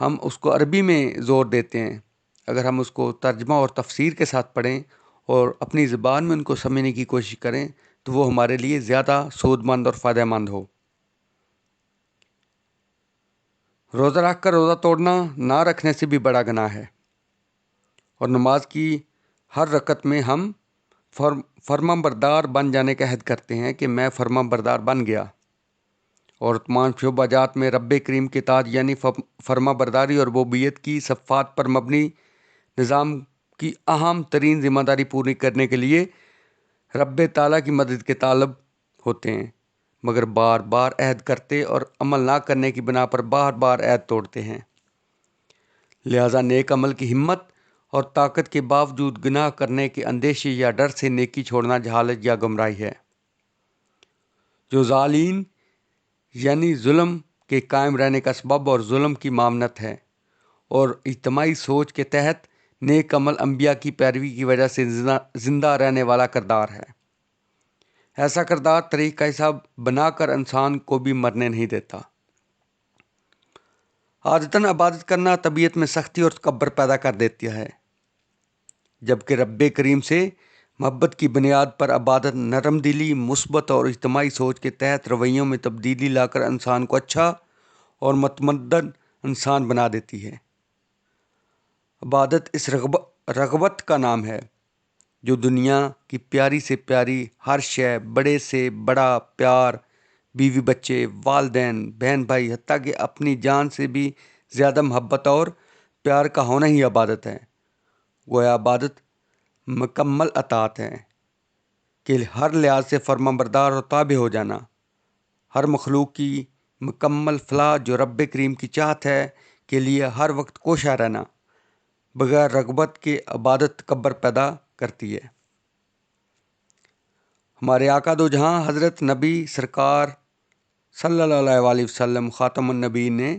ہم اس کو عربی میں زور دیتے ہیں، اگر ہم اس کو ترجمہ اور تفسیر کے ساتھ پڑھیں اور اپنی زبان میں ان کو سمجھنے کی کوشش کریں تو وہ ہمارے لیے زیادہ سود مند اور فائدہ مند ہو۔ روزہ رکھ کر روزہ توڑنا نہ رکھنے سے بھی بڑا گناہ ہے، اور نماز کی ہر رکعت میں ہم فرما بردار بن جانے کا عہد کرتے ہیں کہ میں فرما بردار بن گیا، اور تمام شعبہ جات میں رب کریم کے اطاعت یعنی فرما برداری اور ربوبیت کی صفات پر مبنی نظام کی اہم ترین ذمہ داری پوری کرنے کے لیے رب تعالیٰ کی مدد کے طالب ہوتے ہیں، مگر بار بار عہد کرتے اور عمل نہ کرنے کی بنا پر بار بار عہد توڑتے ہیں۔ لہذا نیک عمل کی ہمت اور طاقت کے باوجود گناہ کرنے کے اندیشے یا ڈر سے نیکی چھوڑنا جہالت یا گمراہی ہے، جو ظالین یعنی ظلم کے قائم رہنے کا سبب اور ظلم کی مامنت ہے، اور اجتماعی سوچ کے تحت نیک عمل انبیاء کی پیروی کی وجہ سے زندہ رہنے والا کردار ہے۔ ایسا کردار طریقہ حساب بنا کر انسان کو بھی مرنے نہیں دیتا۔ عادتاً عبادت کرنا طبیعت میں سختی اور تکبر پیدا کر دیتی ہے، جبکہ رب کریم سے محبت کی بنیاد پر عبادت نرم دلی، مثبت اور اجتماعی سوچ کے تحت رویوں میں تبدیلی لا کر انسان کو اچھا اور متمدن انسان بنا دیتی ہے۔ عبادت اس رغبت کا نام ہے جو دنیا کی پیاری سے پیاری ہر شے، بڑے سے بڑا پیار، بیوی بچے، والدین، بہن بھائی، حتیٰ کہ اپنی جان سے بھی زیادہ محبت اور پیار کا ہونا ہی عبادت ہے۔ گویا عبادت مکمل اطاعت ہے کہ ہر لحاظ سے فرمان بردار اور تابع ہو جانا، ہر مخلوق کی مکمل فلاح جو رب کریم کی چاہت ہے کے لیے ہر وقت کوشاں رہنا، بغیر رغبت کے عبادت تکبر پیدا کرتی ہے۔ ہمارے آقا دو جہاں حضرت نبی سرکار صلی اللہ علیہ وسلم خاتم النبی نے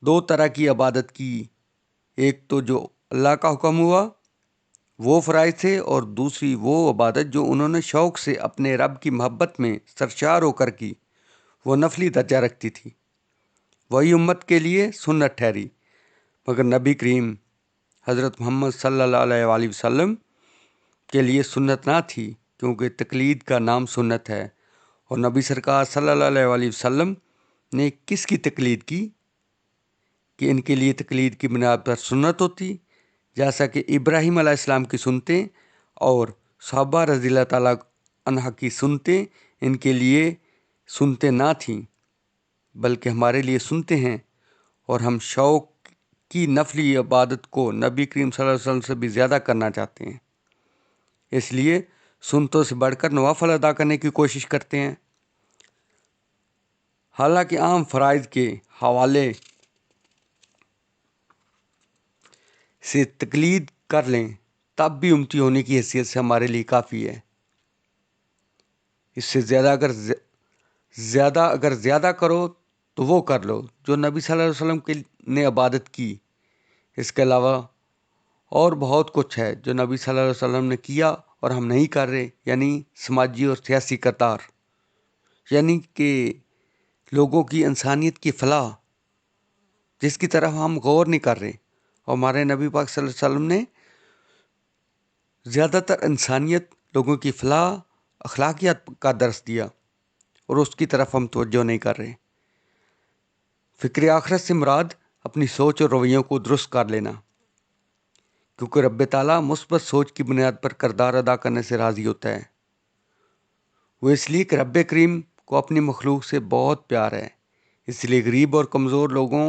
دو طرح کی عبادت کی، ایک تو جو اللہ کا حکم ہوا وہ فرائض تھے، اور دوسری وہ عبادت جو انہوں نے شوق سے اپنے رب کی محبت میں سرشار ہو کر کی، وہ نفلی درجہ رکھتی تھی، وہی امت کے لیے سنت ٹھہری، مگر نبی کریم حضرت محمد صلی اللہ علیہ وسلم کے لیے سنت نہ تھی، کیونکہ تقلید کا نام سنت ہے، اور نبی سرکار صلی اللہ علیہ وسلم نے کس کی تقلید کی کہ ان کے لیے تقلید کی بنیاد پر سنت ہوتی، جیسا کہ ابراہیم علیہ السلام کی سنتیں اور صحابہ رضی اللہ تعالیٰ عنہ کی سنتیں ان کے لیے سنتیں نہ تھیں، بلکہ ہمارے لیے سنتیں ہیں، اور ہم شوق کی نفلی عبادت کو نبی کریم صلی اللہ علیہ وسلم سے بھی زیادہ کرنا چاہتے ہیں، اس لیے سنتوں سے بڑھ کر نوافل ادا کرنے کی کوشش کرتے ہیں۔ حالانکہ عام فرائض کے حوالے سے تقلید کر لیں تب بھی امتی ہونے کی حیثیت سے ہمارے لیے کافی ہے۔ اس سے زیادہ کرو تو وہ کر لو جو نبی صلی اللہ علیہ وسلم نے عبادت کی، اس کے علاوہ اور بہت کچھ ہے جو نبی صلی اللہ علیہ وسلم نے کیا اور ہم نہیں کر رہے، یعنی سماجی اور سیاسی کردار، یعنی کہ لوگوں کی انسانیت کی فلاح جس کی طرف ہم غور نہیں کر رہے، اور ہمارے نبی پاک صلی اللہ علیہ وسلم نے زیادہ تر انسانیت، لوگوں کی فلاح، اخلاقیات کا درس دیا، اور اس کی طرف ہم توجہ نہیں کر رہے۔ فکر آخرت سے مراد اپنی سوچ اور رویوں کو درست کر لینا، کیونکہ رب تعالیٰ مثبت سوچ کی بنیاد پر کردار ادا کرنے سے راضی ہوتا ہے۔ وہ اس لیے کہ رب کریم کو اپنی مخلوق سے بہت پیار ہے، اس لیے غریب اور کمزور لوگوں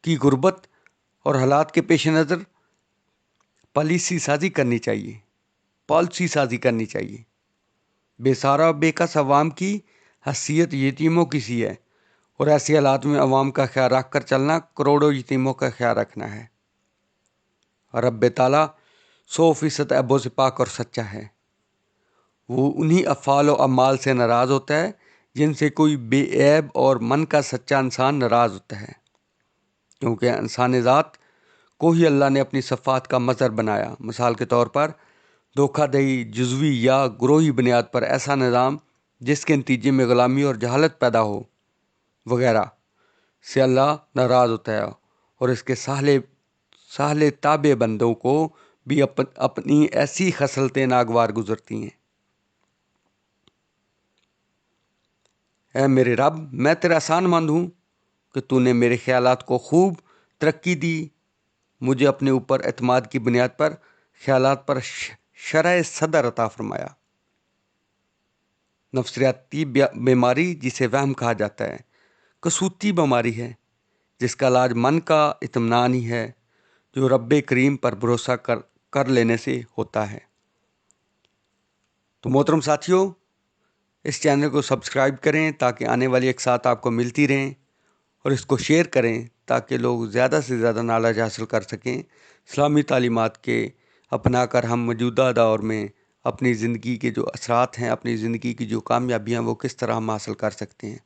کی غربت اور حالات کے پیش نظر پالیسی سازی کرنی چاہیے۔ بے سہارا و بے کس عوام کی حیثیت یتیموں کی سی ہے، اور ایسی حالات میں عوام کا خیال رکھ کر چلنا کروڑوں یتیموں کا خیال رکھنا ہے۔ اور رب تعالیٰ 100% عیبوں سے پاک اور سچا ہے، وہ انہی افعال و اعمال سے ناراض ہوتا ہے جن سے کوئی بے عیب اور من کا سچا انسان ناراض ہوتا ہے، کیونکہ انسان ذات کو ہی اللہ نے اپنی صفات کا مظہر بنایا۔ مثال کے طور پر دھوکہ دہی، جزوی یا گروہی بنیاد پر ایسا نظام جس کے نتیجے میں غلامی اور جہالت پیدا ہو وغیرہ سے اللہ ناراض ہوتا ہے، اور اس کے سہلے تابع بندوں کو بھی اپنی ایسی خصلتیں ناگوار گزرتی ہیں۔ اے میرے رب، میں تیرا احسان مند ہوں کہ تو نے میرے خیالات کو خوب ترقی دی، مجھے اپنے اوپر اعتماد کی بنیاد پر خیالات پر شرح صدر عطا فرمایا۔ نفسیاتی بیماری جسے وہم کہا جاتا ہے کسوتی بیماری ہے، جس کا علاج من کا اطمینان ہی ہے جو رب کریم پر بھروسہ کر لینے سے ہوتا ہے۔ تو محترم ساتھیوں، اس چینل کو سبسکرائب کریں تاکہ آنے والی اقساط آپ کو ملتی رہیں، اور اس کو شیئر کریں تاکہ لوگ زیادہ سے زیادہ نالج حاصل کر سکیں اسلامی تعلیمات کے اپنا کر ہم موجودہ دور میں اپنی زندگی کے جو اثرات ہیں، اپنی زندگی کی جو کامیابیاں وہ کس طرح ہم حاصل کر سکتے ہیں۔